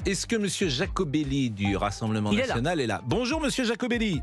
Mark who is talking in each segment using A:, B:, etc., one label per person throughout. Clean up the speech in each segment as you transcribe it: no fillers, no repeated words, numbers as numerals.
A: Est-ce que Monsieur Jacobelli du Rassemblement National est là? Bonjour Monsieur Jacobelli.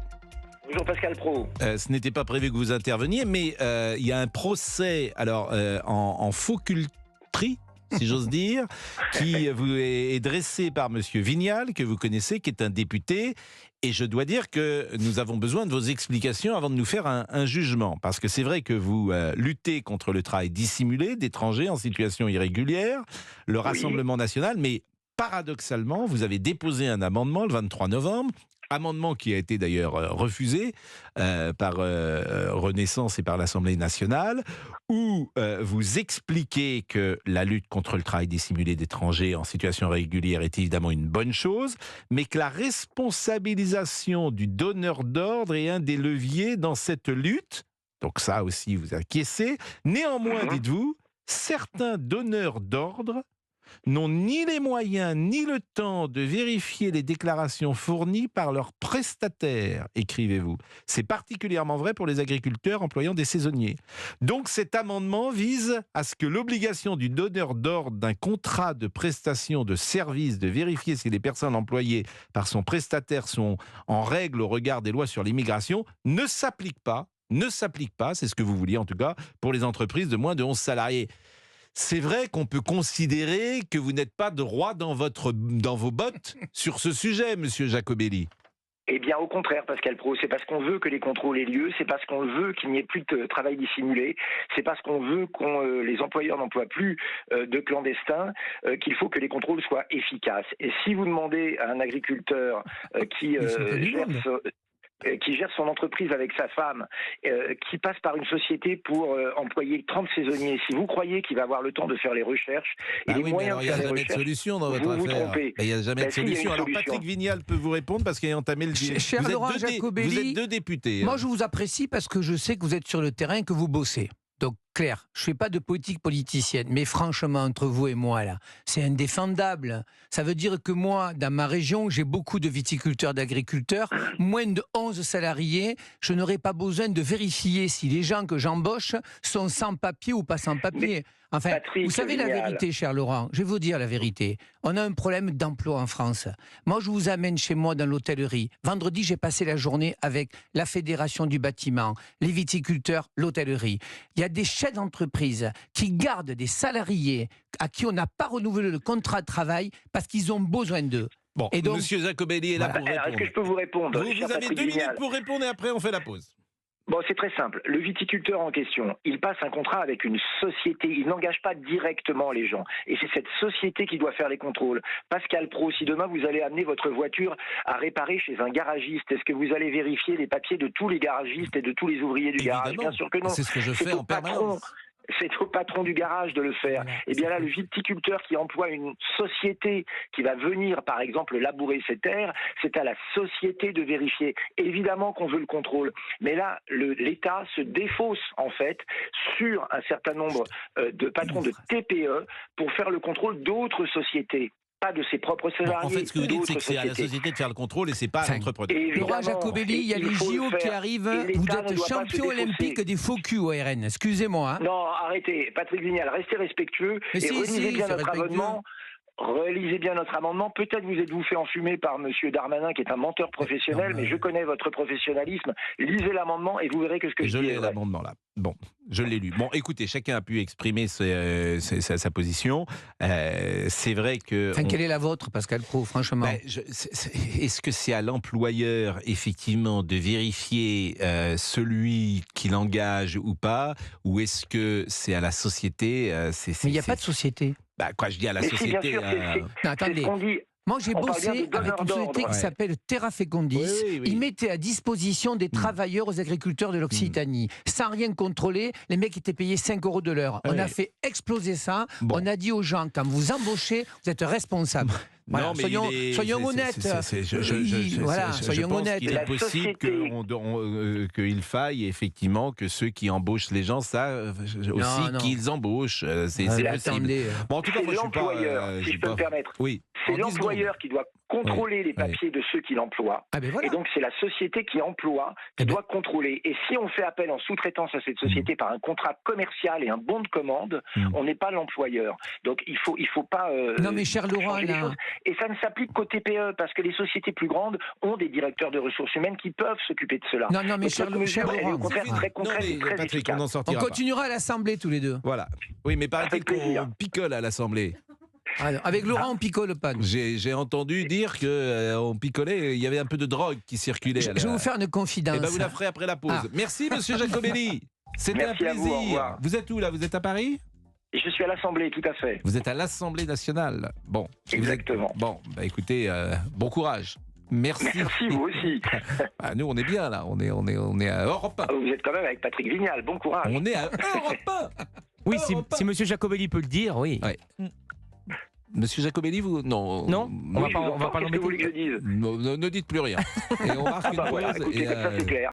B: Bonjour Pascal Praud.
A: Ce n'était pas prévu que vous interveniez, mais il y a un procès en fauculterie, si j'ose dire, qui vous est dressé par Monsieur Vignal, que vous connaissez, qui est un député. Et je dois dire que nous avons besoin de vos explications avant de nous faire un jugement. Parce que c'est vrai que vous luttez contre le travail dissimulé d'étrangers en situation irrégulière, le Rassemblement National, mais paradoxalement, vous avez déposé un amendement le 23 novembre, amendement qui a été d'ailleurs refusé par Renaissance et par l'Assemblée nationale, où vous expliquez que la lutte contre le travail dissimulé d'étrangers en situation régulière est évidemment une bonne chose, mais que la responsabilisation du donneur d'ordre est un des leviers dans cette lutte. Donc ça aussi, vous acquiescez. Néanmoins, dites-vous, certains donneurs d'ordre n'ont ni les moyens ni le temps de vérifier les déclarations fournies par leurs prestataires, écrivez-vous. C'est particulièrement vrai pour les agriculteurs employant des saisonniers. Donc cet amendement vise à ce que l'obligation du donneur d'ordre d'un contrat de prestation de service de vérifier si les personnes employées par son prestataire sont en règle au regard des lois sur l'immigration ne s'applique pas, c'est ce que vous vouliez en tout cas, pour les entreprises de moins de 11 salariés. C'est vrai qu'on peut considérer que vous n'êtes pas droit dans vos bottes sur ce sujet, Monsieur Jacobelli.
B: Eh bien, au contraire, Pascal Praud, c'est parce qu'on veut que les contrôles aient lieu, c'est parce qu'on veut qu'il n'y ait plus de travail dissimulé, c'est parce qu'on veut que les employeurs n'emploient plus de clandestins, qu'il faut que les contrôles soient efficaces. Et si vous demandez à un agriculteur qui gère son entreprise avec sa femme, qui passe par une société pour employer 30 saisonniers, si vous croyez qu'il va avoir le temps de faire les recherches et les moyens de faire les recherches,
A: il n'y a jamais de solution dans votre affaire.
B: Vous trompez.
A: Il n'y a jamais de solution. Alors Patrick Vignal peut vous répondre parce qu'il a entamé le débat.
C: Cher Laurent Jacobelli,
A: vous êtes deux députés.
C: Moi je vous apprécie parce que je sais que vous êtes sur le terrain et que vous bossez. Donc clair, je ne fais pas de politique politicienne, mais franchement, entre vous et moi, là, c'est indéfendable. Ça veut dire que moi, dans ma région, j'ai beaucoup de viticulteurs, d'agriculteurs, moins de 11 salariés, je n'aurai pas besoin de vérifier si les gens que j'embauche sont sans papier ou pas sans papier. Enfin,
B: Patrick
C: vous savez
B: Vignal.
C: la vérité, cher Laurent, je vais vous dire la vérité. On a un problème d'emploi en France. Moi, je vous amène chez moi dans l'hôtellerie. Vendredi, j'ai passé la journée avec la Fédération du bâtiment, les viticulteurs, l'hôtellerie. Il y a des chefs d'entreprise qui gardent des salariés à qui on n'a pas renouvelé le contrat de travail parce qu'ils ont besoin d'eux.
A: Bon, et donc, Monsieur Jacobelli est là pour répondre.
B: Alors, est-ce que je peux vous répondre?
A: Vous avez
B: Patrick
A: 2 minutes
B: Vignal.
A: pour répondre et après on fait la pause.
B: Bon, c'est très simple. Le viticulteur en question, il passe un contrat avec une société. Il n'engage pas directement les gens. Et c'est cette société qui doit faire les contrôles. Pascal Praud, si demain vous allez amener votre voiture à réparer chez un garagiste, est-ce que vous allez vérifier les papiers de tous les garagistes et de tous les ouvriers du garage? Bien sûr que non.
A: C'est ce que je fais en permanence.
B: C'est au patron du garage de le faire. Et bien là, le viticulteur qui emploie une société qui va venir, par exemple, labourer ses terres, c'est à la société de vérifier. Évidemment qu'on veut le contrôle. Mais là, l'État se défausse, en fait, sur un certain nombre de patrons de TPE pour faire le contrôle d'autres sociétés. Pas de ses propres salariés.
A: En fait, ce que vous dites, c'est que c'est à la société de faire le contrôle et c'est pas à l'entrepreneur.
C: Laurent Jacobelli, il y a les JO qui arrivent. Vous êtes champion olympique des faux culs au RN. Excusez-moi. Hein.
B: Non, arrêtez. Patrick Vignal, restez respectueux
C: Mais
B: et relisez bien notre amendement. Relisez bien notre amendement. Peut-être vous êtes-vous fait enfumer par Monsieur Darmanin, qui est un menteur professionnel, mais je connais votre professionnalisme. Lisez l'amendement et vous verrez que ce que je dis est
A: l'ai
B: vrai.
A: l'amendement là. Bon, je l'ai lu. Bon, écoutez, chacun a pu exprimer sa position. C'est vrai que...
C: Enfin, quelle est la vôtre, Pascal Praud, franchement?
A: Est-ce que c'est à l'employeur, effectivement, de vérifier celui qui l'engage ou pas, ou est-ce que c'est à la société
C: Mais il n'y a pas de société.
A: Quoi, je dis à la
B: Mais
A: société...
B: si, bien sûr,
C: Non, attendez.
B: c'est ce qu'on dit.
C: Moi, j'ai bossé avec une société qui s'appelle Terra Fecundis.
A: Oui.
C: Ils mettaient à disposition des travailleurs aux agriculteurs de l'Occitanie. Sans rien contrôler, les mecs étaient payés 5 € de l'heure. On a fait exploser ça.
A: Bon.
C: On a dit aux gens, quand vous embauchez, vous êtes responsable. Voilà,
A: Non, mais
C: soyons honnêtes.
A: Soyons honnêtes. Il est possible
B: société...
A: qu'il faille effectivement que ceux qui embauchent les gens savent aussi qu'ils embauchent. C'est possible.
C: Attendez.
A: Bon, en tout cas,
B: C'est
A: moi, je suis pas.
B: l'employeur, si je peux me permettre.
A: Oui.
B: c'est
A: en 10
B: l'employeur qui doit contrôler les papiers de ceux qui l'emploient.
C: Ah ben voilà.
B: Et donc, c'est la société qui emploie qui doit contrôler. Et si on fait appel en sous-traitance à cette société par un contrat commercial et un bon de commande, on n'est pas l'employeur. Donc, il faut pas.
C: Non, mais cher Laurent,
B: changer les
C: là.
B: choses. Et ça ne s'applique qu'au TPE, parce que les sociétés plus grandes ont des directeurs de ressources humaines qui peuvent s'occuper de cela.
C: Non, mais
B: Donc,
C: cher
B: notre mesure, elle est au
C: Laurent.
B: contraire très
A: Non,
B: concrète
A: mais
B: et très
A: Patrick,
B: efficace.
A: on n'en
C: On
A: sortira pas.
C: continuera à l'Assemblée tous les deux.
A: Voilà. Oui, mais paraît-il
B: Avec plaisir.
A: qu'on picole à l'Assemblée.
C: Alors, avec Laurent, on picole pas. nous.
A: J'ai entendu dire qu'on picolait, il y avait un peu de drogue qui circulait.
C: Je vais vous faire une confidence.
A: Eh ben, vous la ferez après la pause.
C: Ah.
A: Merci, monsieur Jacobelli. C'était un
B: Merci à vous, au
A: plaisir.
B: revoir.
A: Vous êtes où, là? Vous êtes à Paris?
B: Et je suis à l'Assemblée, tout à fait.
A: Vous êtes à l'Assemblée nationale. Bon. Si vous êtes-
B: Exactement.
A: Bon, bah écoutez, bon courage. Merci.
B: Merci, vous aussi.
A: Ah, nous, on est bien, là. On est à Europe 1.
B: Vous êtes quand même avec Patrick Vignal, bon courage.
A: On est à Europe 1.
D: Oui,
A: Europe 1.
D: si Monsieur Jacobelli peut le dire, oui.
A: Ouais. Monsieur Jacobelli, vous... Non.
D: Non,
B: Oui, je vous entends. Qu'est-ce que vous voulez que je dise
A: Ne dites plus rien. Et on marque
B: Ah bah
A: une
B: voilà,
A: pause.
B: écoutez,
A: et,
B: comme ça c'est clair.